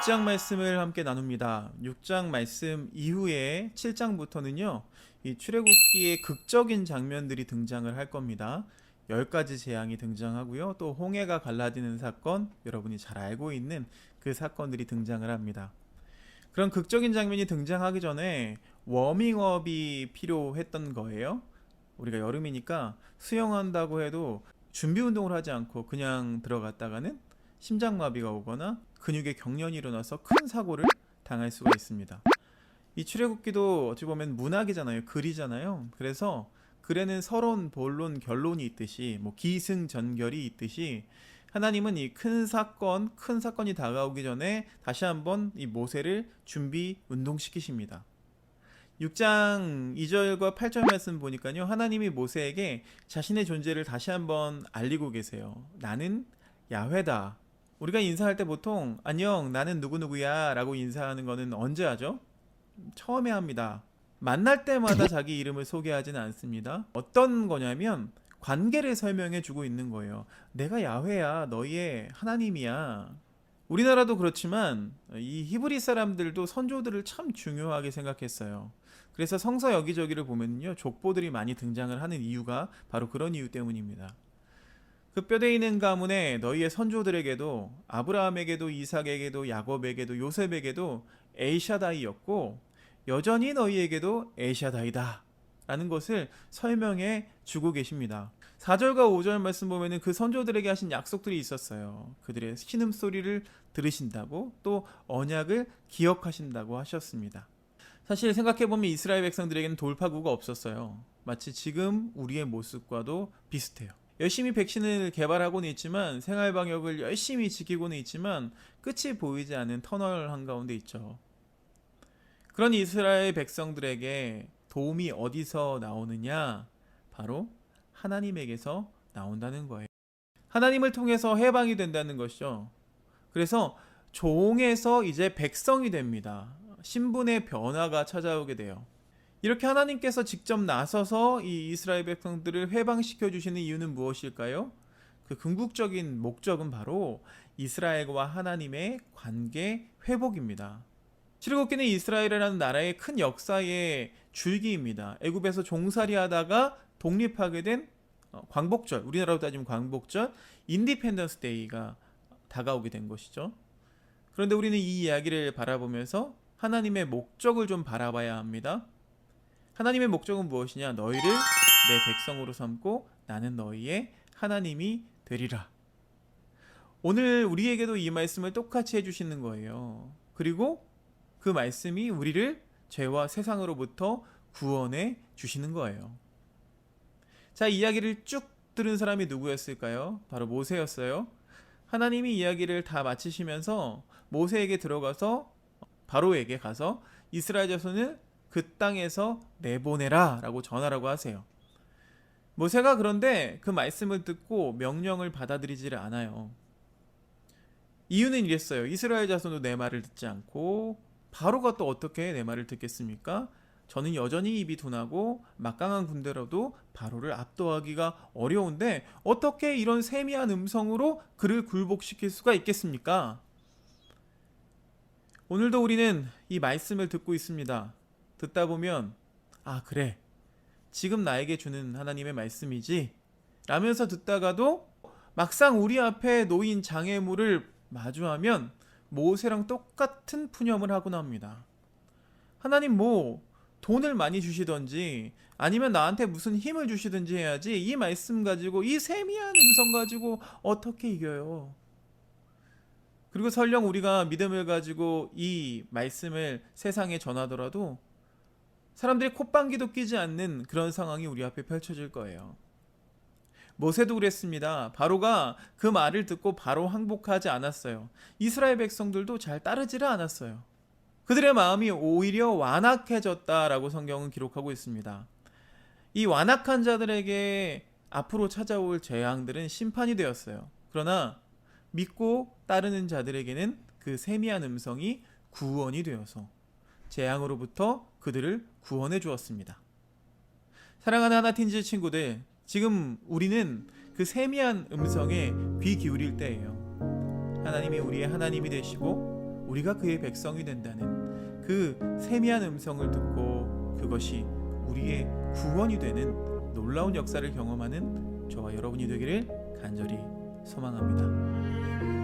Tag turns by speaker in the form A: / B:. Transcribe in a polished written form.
A: 6장 말씀을 함께 나눕니다. 6장 말씀 이후에 7장부터는요, 이 출애굽기의 극적인 장면들이 등장을 할 겁니다. 10가지 재앙이 등장하고요. 또 홍해가 갈라지는 사건, 여러분이 잘 알고 있는 그 사건들이 등장을 합니다. 그런 극적인 장면이 등장하기 전에 워밍업이 필요했던 거예요. 우리가 여름이니까 수영한다고 해도 준비 운동을 하지 않고 그냥 들어갔다가는 심장마비가 오거나 근육에 경련이 일어나서 큰 사고를 당할 수가 있습니다. 이 출애굽기도 어찌 보면 문학이잖아요. 글이잖아요. 그래서 글에는 서론, 본론, 결론이 있듯이 기승전결이 있듯이 하나님은 이 큰 사건이 다가오기 전에 다시 한번 이 모세를 준비 운동시키십니다. 6장 2절과 8절 말씀 보니까요, 하나님이 모세에게 자신의 존재를 다시 한번 알리고 계세요. 나는 야훼다. 우리가 인사할 때 보통 안녕 나는 누구누구야 라고 인사하는 거는 언제 하죠? 처음에 합니다. 만날 때마다 자기 이름을 소개하지는 않습니다. 어떤 거냐면 관계를 설명해 주고 있는 거예요. 내가 야훼야, 너희의 하나님이야. 우리나라도 그렇지만 이 히브리 사람들도 선조들을 참 중요하게 생각했어요. 그래서 성서 여기저기를 보면요, 족보들이 많이 등장을 하는 이유가 바로 그런 이유 때문입니다. 그 뼈대 있는 가문에 너희의 선조들에게도, 아브라함에게도, 이삭에게도, 야곱에게도, 요셉에게도 에이샤다이였고 여전히 너희에게도 에이샤다이다 라는 것을 설명해 주고 계십니다. 4절과 5절 말씀 보면은 그 선조들에게 하신 약속들이 있었어요. 그들의 신음소리를 들으신다고, 또 언약을 기억하신다고 하셨습니다. 사실 생각해보면 이스라엘 백성들에게는 돌파구가 없었어요. 마치 지금 우리의 모습과도 비슷해요. 열심히 백신을 개발하고는 있지만, 생활방역을 열심히 지키고는 있지만 끝이 보이지 않는 터널 한가운데 있죠. 그런 이스라엘 백성들에게 도움이 어디서 나오느냐? 바로 하나님에게서 나온다는 거예요. 하나님을 통해서 해방이 된다는 것이죠. 그래서 종에서 이제 백성이 됩니다. 신분의 변화가 찾아오게 돼요. 이렇게 하나님께서 직접 나서서 이 이스라엘 백성들을 해방시켜 주시는 이유는 무엇일까요? 그 궁극적인 목적은 바로 이스라엘과 하나님의 관계 회복입니다. 출애굽기는 이스라엘이라는 나라의 큰 역사의 줄기입니다. 애굽에서 종살이 하다가 독립하게 된 광복절, 우리나라로 따지면 광복절, 인디펜던스 데이가 다가오게 된 것이죠. 그런데 우리는 이 이야기를 바라보면서 하나님의 목적을 좀 바라봐야 합니다. 하나님의 목적은 무엇이냐? 너희를 내 백성으로 삼고 나는 너희의 하나님이 되리라. 오늘 우리에게도 이 말씀을 똑같이 해주시는 거예요. 그리고 그 말씀이 우리를 죄와 세상으로부터 구원해 주시는 거예요. 자, 이야기를 쭉 들은 사람이 누구였을까요? 바로 모세였어요. 하나님이 이야기를 다 마치시면서 모세에게 들어가서, 바로에게 가서 이스라엘 자손을 그 땅에서 내보내라 라고 전하라고 하세요. 모세가 그런데 그 말씀을 듣고 명령을 받아들이지를 않아요. 이유는 이랬어요. 이스라엘 자손도 내 말을 듣지 않고, 바로가 또 어떻게 내 말을 듣겠습니까? 저는 여전히 입이 둔하고 막강한 군대로도 바로를 압도하기가 어려운데 어떻게 이런 세미한 음성으로 그를 굴복시킬 수가 있겠습니까? 오늘도 우리는 이 말씀을 듣고 있습니다. 듣다 보면 그래, 지금 나에게 주는 하나님의 말씀이지 라면서 듣다가도 막상 우리 앞에 놓인 장애물을 마주하면 모세랑 똑같은 푸념을 하곤 합니다. 하나님 돈을 많이 주시던지 아니면 나한테 무슨 힘을 주시든지 해야지 이 말씀 가지고, 이 세미한 음성 가지고 어떻게 이겨요? 그리고 설령 우리가 믿음을 가지고 이 말씀을 세상에 전하더라도 사람들이 콧방귀도 끼지 않는 그런 상황이 우리 앞에 펼쳐질 거예요. 모세도 그랬습니다. 바로가 그 말을 듣고 바로 항복하지 않았어요. 이스라엘 백성들도 잘 따르지를 않았어요. 그들의 마음이 오히려 완악해졌다라고 성경은 기록하고 있습니다. 이 완악한 자들에게 앞으로 찾아올 재앙들은 심판이 되었어요. 그러나 믿고 따르는 자들에게는 그 세미한 음성이 구원이 되어서 재앙으로부터 그들을 구원해 주었습니다. 사랑하는 하나틴즈 친구들, 지금 우리는 그 세미한 음성에 귀 기울일 때예요. 하나님이 우리의 하나님이 되시고 우리가 그의 백성이 된다는 그 세미한 음성을 듣고 그것이 우리의 구원이 되는 놀라운 역사를 경험하는 저와 여러분이 되기를 간절히 소망합니다.